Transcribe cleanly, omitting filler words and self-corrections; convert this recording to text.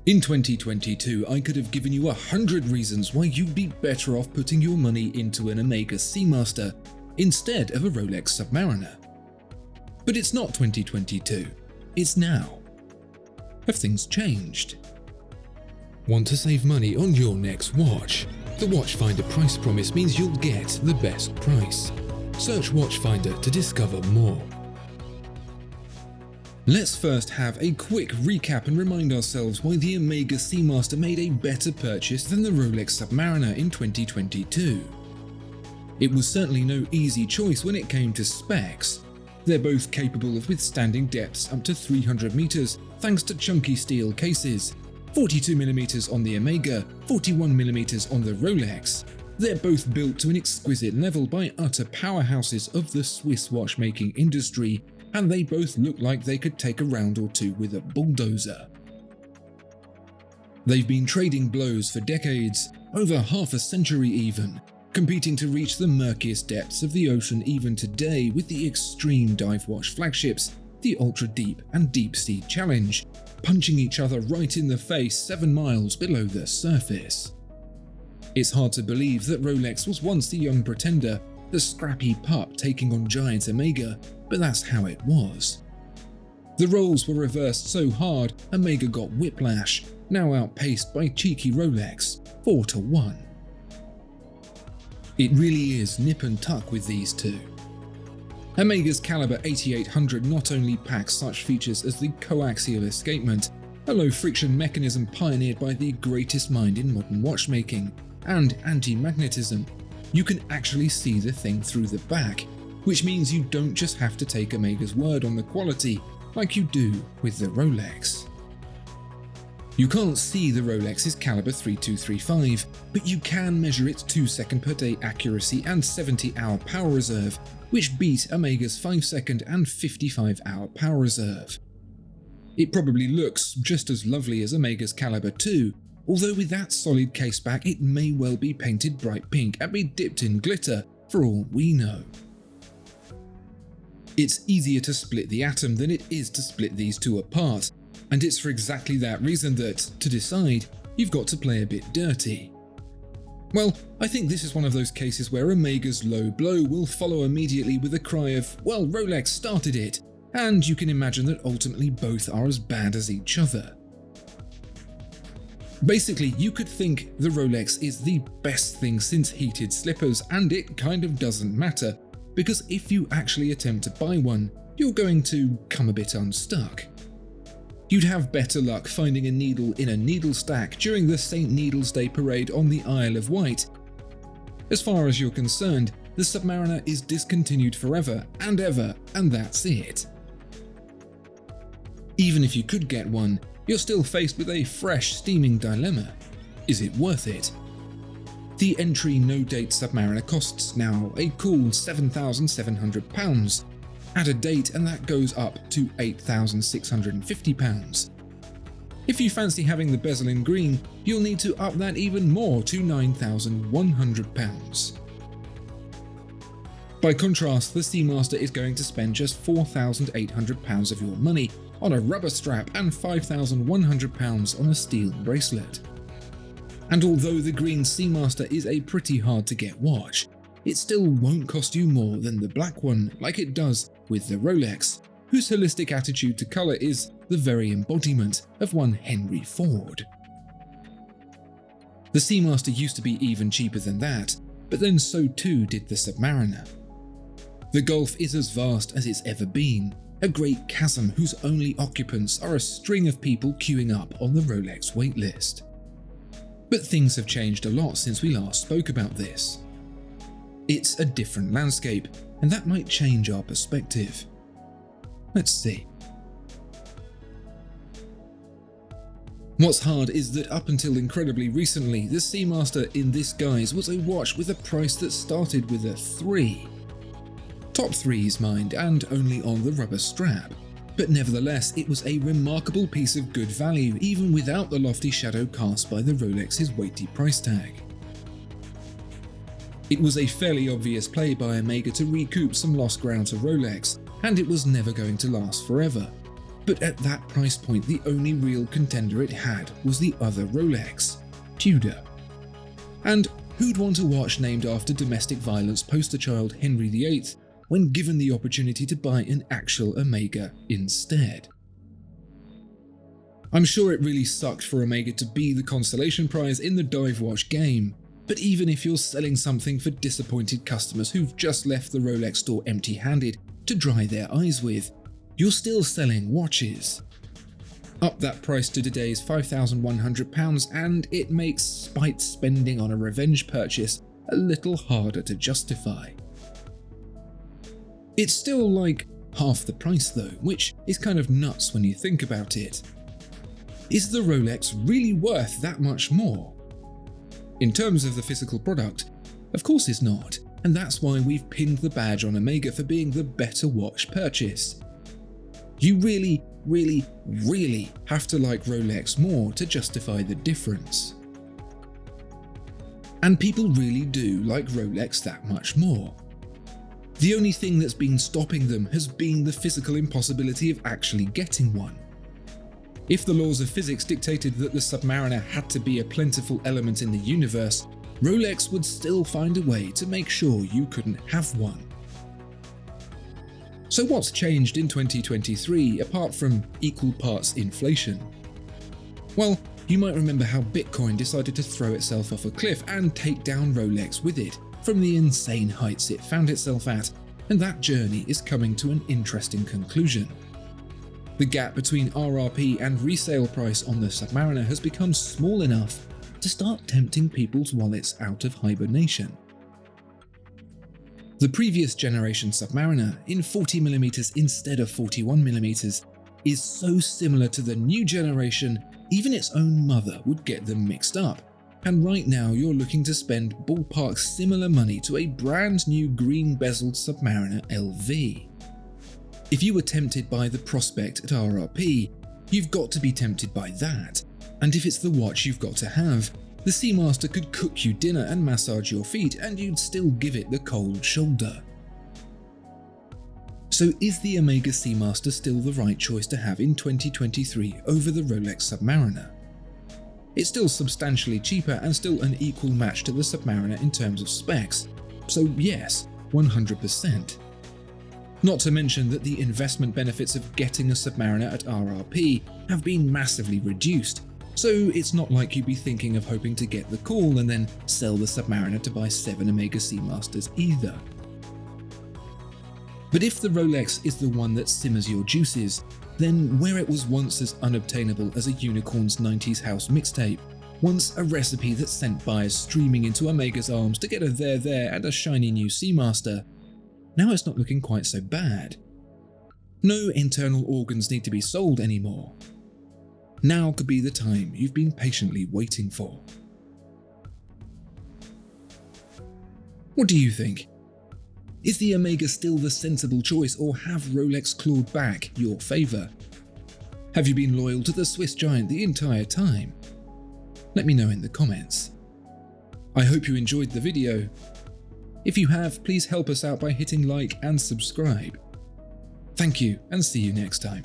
In 2022, I could have given you 100 reasons why you'd be better off putting your money into an Omega Seamaster instead of a Rolex Submariner. But it's not 2022, it's now. Have things changed? Want to save money on your next watch? The Watchfinder price promise means you'll get the best price. Search Watchfinder to discover more. Let's first have a quick recap and remind ourselves why the Omega Seamaster made a better purchase than the Rolex Submariner in 2022. It was certainly no easy choice when it came to specs. They're both capable of withstanding depths up to 300 meters thanks to chunky steel cases, 42mm on the Omega, 41mm on the Rolex. They're both built to an exquisite level by utter powerhouses of the Swiss watchmaking industry, and they both look like they could take a round or two with a bulldozer. They've been trading blows for decades, over half a century even, competing to reach the murkiest depths of the ocean even today with the extreme dive watch flagships, the Ultra Deep and Deep Sea Challenge, punching each other right in the face 7 miles below the surface. It's hard to believe that Rolex was once the young pretender, the scrappy pup taking on giant Omega, but that's how it was. The roles were reversed so hard, Omega got whiplash, now outpaced by cheeky Rolex, 4-1. It really is nip and tuck with these two. Omega's Caliber 8800 not only packs such features as the coaxial escapement, a low-friction mechanism pioneered by the greatest mind in modern watchmaking, and anti-magnetism. You can actually see the thing through the back, which means you don't just have to take Omega's word on the quality like you do with the Rolex. You can't see the Rolex's Caliber 3235, but you can measure its 2-second per day accuracy and 70-hour power reserve, which beat Omega's 5-second and 55-hour power reserve. It probably looks just as lovely as Omega's Caliber 2, although with that solid caseback it may well be painted bright pink and be dipped in glitter for all we know. It's easier to split the atom than it is to split these two apart, and it's for exactly that reason that, to decide, you've got to play a bit dirty. Well, I think this is one of those cases where Omega's low blow will follow immediately with a cry of, well, Rolex started it, and you can imagine that ultimately both are as bad as each other. Basically, you could think the Rolex is the best thing since heated slippers, and it kind of doesn't matter, because if you actually attempt to buy one, you're going to come a bit unstuck. You'd have better luck finding a needle in a needle stack during the St. Needle's Day parade on the Isle of Wight. As far as you're concerned, the Submariner is discontinued forever and ever, and that's it. Even if you could get one, you're still faced with a fresh, steaming dilemma. Is it worth it? The entry no-date Submariner costs now a cool £7,700. Add a date and that goes up to £8,650. If you fancy having the bezel in green, you'll need to up that even more to £9,100. By contrast, the Seamaster is going to spend just £4,800 of your money on a rubber strap and £5,100 on a steel bracelet. And although the green Seamaster is a pretty hard to get watch, it still won't cost you more than the black one like it does with the Rolex, whose holistic attitude to colour is the very embodiment of one Henry Ford. The Seamaster used to be even cheaper than that, but then so too did the Submariner. The gulf is as vast as it's ever been, a great chasm whose only occupants are a string of people queuing up on the Rolex waitlist. But things have changed a lot since we last spoke about this. It's a different landscape, and that might change our perspective. Let's see. What's hard is that up until incredibly recently, the Seamaster in this guise was a watch with a price that started with a 3. Top 3s, mind, and only on the rubber strap. But nevertheless, it was a remarkable piece of good value even without the lofty shadow cast by the Rolex's weighty price tag. It was a fairly obvious play by Omega to recoup some lost ground to Rolex, and it was never going to last forever. But at that price point, the only real contender it had was the other Rolex, Tudor. And who'd want a watch named after domestic violence poster child Henry VIII when given the opportunity to buy an actual Omega instead? I'm sure it really sucked for Omega to be the consolation prize in the dive watch game, but even if you're selling something for disappointed customers who've just left the Rolex store empty-handed to dry their eyes with, you're still selling watches. Up that price to today's £5,100 and it makes spite spending on a revenge purchase a little harder to justify. It's still like half the price though, which is kind of nuts when you think about it. Is the Rolex really worth that much more? In terms of the physical product, of course it's not, and that's why we've pinned the badge on Omega for being the better watch purchase. You really have to like Rolex more to justify the difference. And people really do like Rolex that much more. The only thing that's been stopping them has been the physical impossibility of actually getting one. If the laws of physics dictated that the Submariner had to be a plentiful element in the universe, Rolex would still find a way to make sure you couldn't have one. So what's changed in 2023 apart from equal parts inflation? Well, you might remember how Bitcoin decided to throw itself off a cliff and take down Rolex with it from the insane heights it found itself at, and that journey is coming to an interesting conclusion. The gap between RRP and resale price on the Submariner has become small enough to start tempting people's wallets out of hibernation. The previous generation Submariner, in 40mm instead of 41mm, is so similar to the new generation, even its own mother would get them mixed up. And right now you're looking to spend ballpark similar money to a brand new green bezeled Submariner LV. If you were tempted by the prospect at RRP, you've got to be tempted by that. And if it's the watch you've got to have, the Seamaster could cook you dinner and massage your feet and you'd still give it the cold shoulder. So is the Omega Seamaster still the right choice to have in 2023 over the Rolex Submariner? It's still substantially cheaper and still an equal match to the Submariner in terms of specs, so yes, 100%. Not to mention that the investment benefits of getting a Submariner at RRP have been massively reduced, so it's not like you'd be thinking of hoping to get the call and then sell the Submariner to buy 7 Omega Seamasters either. But if the Rolex is the one that simmers your juices, then where it was once as unobtainable as a Unicorn's 90s house mixtape, once a recipe that sent buyers streaming into Omega's arms to get a there and a shiny new Seamaster, now it's not looking quite so bad. No internal organs need to be sold anymore. Now could be the time you've been patiently waiting for. What do you think? Is the Omega still the sensible choice, or have Rolex clawed back your favour? Have you been loyal to the Swiss giant the entire time? Let me know in the comments. I hope you enjoyed the video. If you have, please help us out by hitting like and subscribe. Thank you, and see you next time.